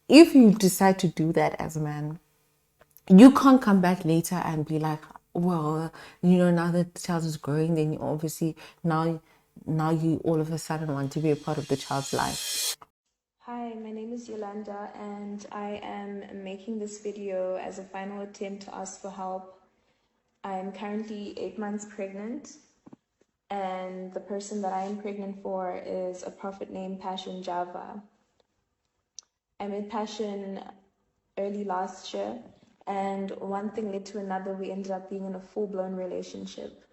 if you decide to do that as a man, you can't come back later and be like, well, now that the child is growing, then you obviously now you all of a sudden want to be a part of the child's life. Hi, my name is Yolanda, and I am making this video as a final attempt to ask for help. I'm currently 8 months pregnant, and the person that I am pregnant for is a prophet named Passion Java. I met Passion early last year, and one thing led to another. We ended up being in a full-blown relationship.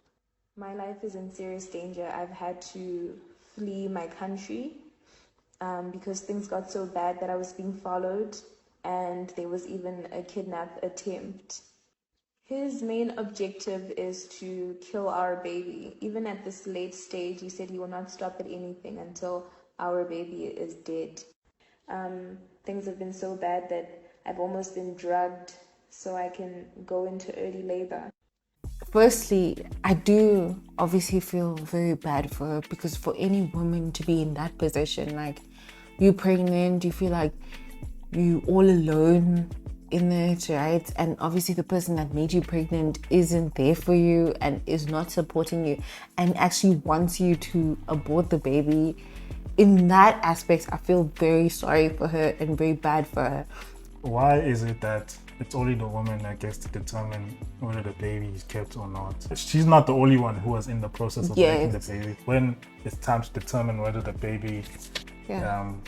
My life is in serious danger. I've had to flee my country because things got so bad that I was being followed, and there was even a kidnap attempt. His main objective is to kill our baby. Even at this late stage, he said he will not stop at anything until our baby is dead. Things have been so bad that I've almost been drugged so I can go into early labor. Firstly, I do obviously feel very bad for her, because for any woman to be in that position, like you pregnant, you feel like you all alone in it, right? And obviously the person that made you pregnant isn't there for you and is not supporting you and actually wants you to abort the baby. In that aspect, I feel very sorry for her and very bad for her. Why is it that it's only the woman that gets to determine whether the baby is kept or not? She's not the only one who was in the process of making the baby. When it's time to determine whether the baby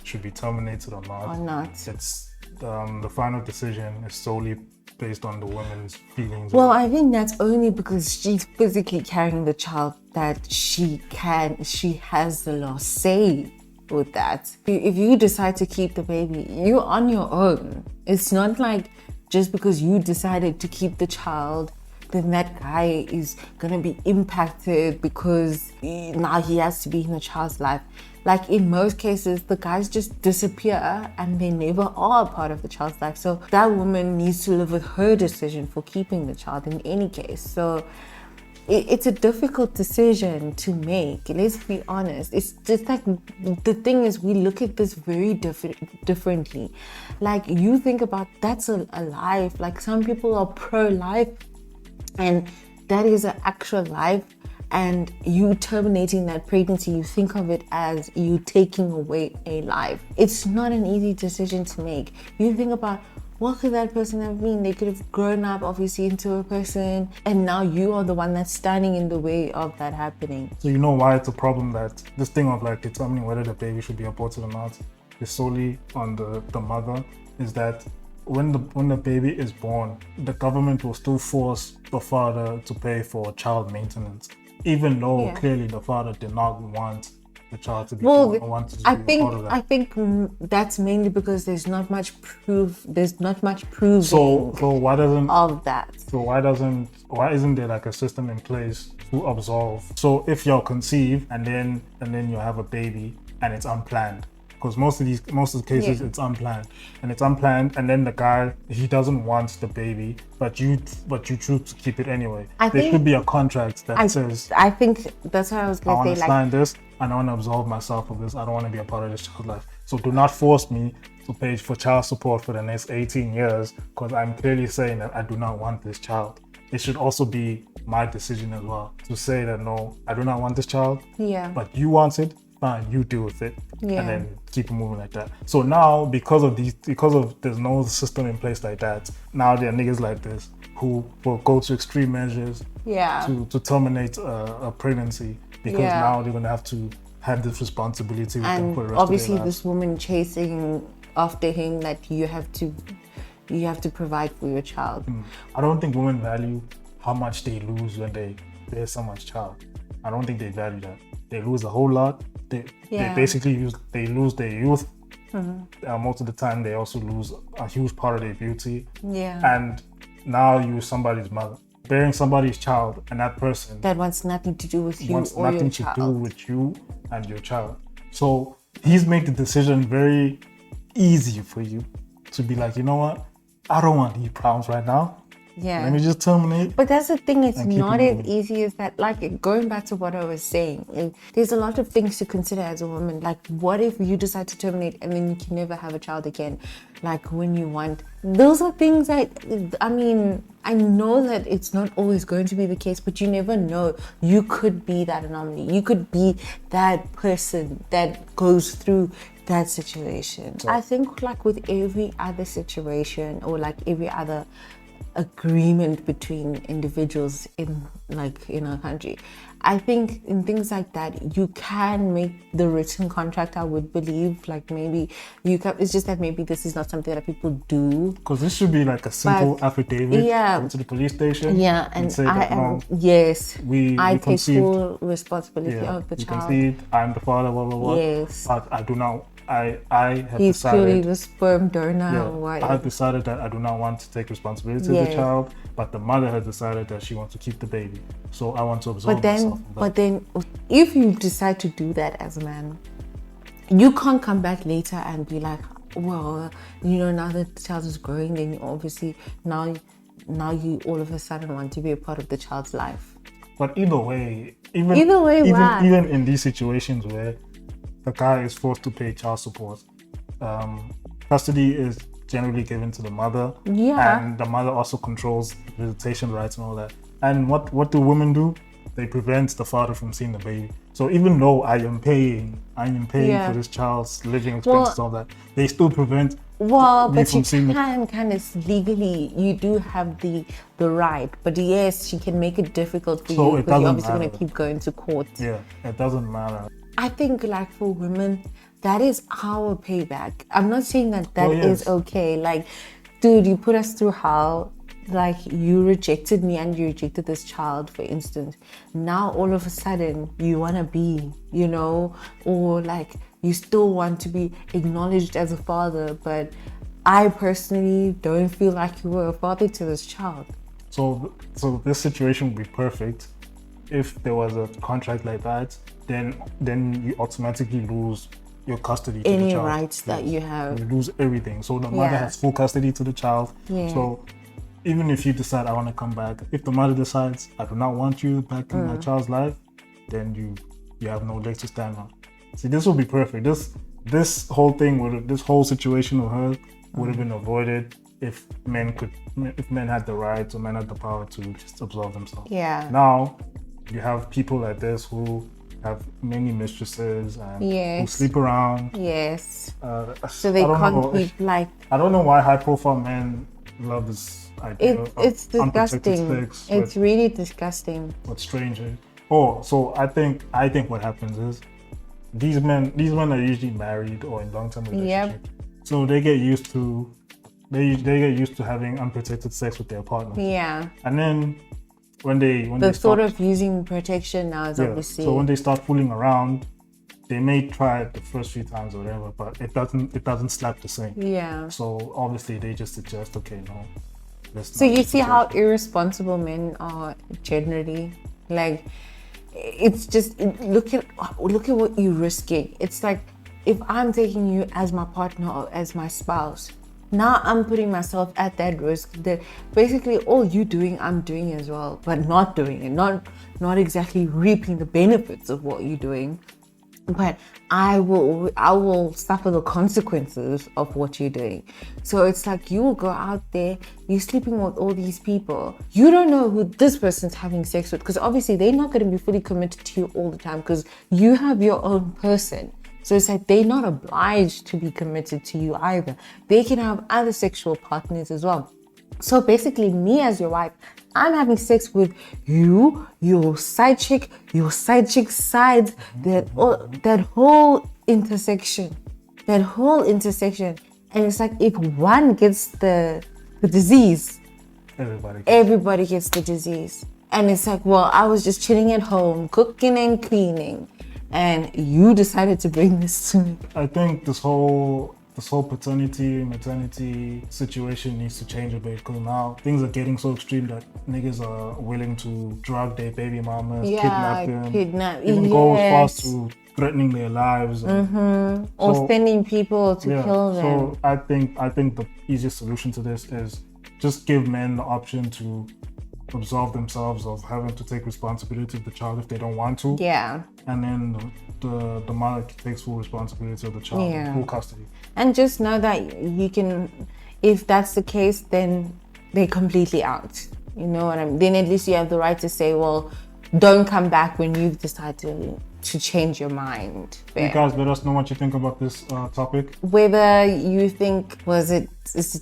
should be terminated or not, it's the final decision is solely based on the woman's feelings. Well, I think that's only because she's physically carrying the child that she has the last say with that. If you decide to keep the baby, you're on your own. It's not like just because you decided to keep the child, then that guy is gonna be impacted because now he has to be in the child's life. Like in most cases, the guys just disappear and they never are a part of the child's life. So that woman needs to live with her decision for keeping the child in any case. So it's a difficult decision to make. Let's be honest. It's just like, the thing is, we look at this very differently. Like you think about, that's a life. Like some people are pro-life, and that is an actual life. And you terminating that pregnancy, you think of it as you taking away a life. It's not an easy decision to make. You think about, what could that person have been? They could have grown up obviously into a person, and now you are the one that's standing in the way of that happening. So you know why it's a problem, that this thing of like determining whether the baby should be aborted or not is solely on the mother, is that when the baby is born, the government will still force the father to pay for child maintenance, even though clearly the father did not want the child to be born or wanted to be part of that. I think that's mainly because there's not much proof. There's not much proving. So why doesn't of that? So why isn't there like a system in place to absolve? So if you're conceived and then you have a baby and it's unplanned, because most of the cases it's unplanned, and then the guy, he doesn't want the baby, but you choose to keep it anyway. There should be a contract that says, I think that's what I was going to say. I want to sign this and I want to absolve myself of this. I don't want to be a part of this child's life. So do not force me to pay for child support for the next 18 years because I'm clearly saying that I do not want this child. It should also be my decision as well to say that no, I do not want this child. Yeah. But you want it, fine, you deal with it. Yeah. And then keep it moving like that. So now because of there's no system in place like that, now there are niggas like this who will go to extreme measures to terminate a pregnancy, because now they're gonna have to have this responsibility with them for the rest obviously of their lives. this woman chasing after him, that you have to provide for your child. I don't think women value how much they lose when they bear someone's child. I don't think they value that. They lose a whole lot. They basically lose their youth. Most of the time they also lose a huge part of their beauty. And now you're somebody's mother, bearing somebody's child, and that person that wants nothing to do with you wants or nothing your to child. do with you and your child. So he's made the decision very easy for you to be like, you know what, I don't want these problems right now. Yeah. Let me just terminate. But that's the thing, it's And keep not it as moving. easy as that. Like, going back to what I was saying, there's a lot of things to consider as a woman. Like, what if you decide to terminate and then you can never have a child again? Like, when you want. Those are things that, I mean, I know that it's not always going to be the case, but you never know. You could be that anomaly. You could be that person that goes through that situation. I think, like, with every other situation, or like every other agreement between individuals in our country, I think in things like that you can make the written contract. I would believe, like, maybe you can. It's just that maybe this is not something that people do. Because this should be like a simple affidavit. Yeah. Go to the police station. Yeah, and say I that, am no, yes. we I take conceived. full responsibility Yeah, of the we child. conceived. I'm the father. Blah blah blah. Yes. But I do not. I have He's purely decided. the sperm donor Yeah, or I whatever. have decided that I do not want to take responsibility of the Yes. child, but the mother has decided that she wants to keep the baby. So I want to absolve But myself of that. then, if you decide to do that as a man, you can't come back later and be like, well, now that the child is growing, then you obviously now you all of a sudden want to be a part of the child's life. But either way, why? even in these situations where the guy is forced to pay child support, custody is generally given to the mother. Yeah. And the mother also controls visitation rights and all that. And what do women do? They prevent the father from seeing the baby. So even though I am paying Yeah. for this child's living expenses, all that, they still prevent Well, me but from you seeing the. can kind of legally, you do have the right. But yes, she can make it difficult for So you it because you're doesn't obviously going to matter. keep going to court. Yeah, it doesn't matter. I think, like, for women, that is our payback. I'm not saying that Oh, is yes. okay. Like, dude, you put us through hell. Like, you rejected me and you rejected this child, for instance. Now, all of a sudden, you want to be, or like, you still want to be acknowledged as a father. But I personally don't feel like you were a father to this child. So this situation would be perfect if there was a contract like that. Then you automatically lose your custody to the Any child. rights that you have. You lose everything. So the mother Yeah. has full custody to the child. Yeah. So even if you decide I want to come back, if the mother decides I do not want you back in my child's life, then you have no legs to stand on. See, this would be perfect. This whole thing this whole situation with her would have been avoided if men had the rights or men had the power to just absolve themselves. Yeah. Now you have people like this who have many mistresses and who Yes. sleep around. Yes. So I they don't can't know. keep, like, I don't know why high-profile men love this idea it's of unprotected disgusting. sex It's really disgusting. with strangers. Oh, so I think what happens is these men are usually married or in long-term relationships. So they get used to having unprotected sex with their partner. Yeah. And then when they The start, thought of using protection now is obviously. so when they start fooling around, they may try it the first few times or whatever, but it doesn't slap the same. Yeah. So obviously they just suggest, okay, no. So you see how irresponsible men are generally. Like, it's just look at what you're risking. It's like, if I'm taking you as my partner or as my spouse, now I'm putting myself at that risk that basically all you doing, I'm doing as well, but not doing it, not exactly reaping the benefits of what you're doing. But I will suffer the consequences of what you're doing. So it's like, you will go out there, you're sleeping with all these people. You don't know who this person's having sex with, because obviously they're not going to be fully committed to you all the time, because you have your own person. So it's like, they're not obliged to be committed to you either. They can have other sexual partners as well. So basically, me as your wife, I'm having sex with you, your side chick's sides, that whole intersection. And it's like, if one gets the disease, everybody gets the disease. And it's like, well, I was just chilling at home, cooking and cleaning, and you decided to bring this to me. I think this whole paternity, maternity situation needs to change a bit, because now things are getting so extreme that niggas are willing to drug their baby mamas, kidnap them, even go as far as to threatening their lives, or sending people to kill them. So I think the easiest solution to this is just give men the option to absolve themselves of having to take responsibility of the child if they don't want to. Yeah. And then the mother takes full responsibility of the child, Yeah. full custody. And just know that you can, if that's the case, then they're completely out. You know what I mean? Then at least you have the right to say, well, don't come back when you've decided to change your mind. You guys let us know what you think about this topic. Whether you think, is it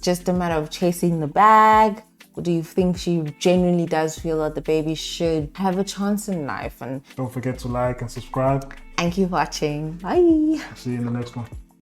just a matter of chasing the bag? Or do you think she genuinely does feel that the baby should have a chance in life? And don't forget to like and subscribe. and keep watching. Bye. See you in the next one.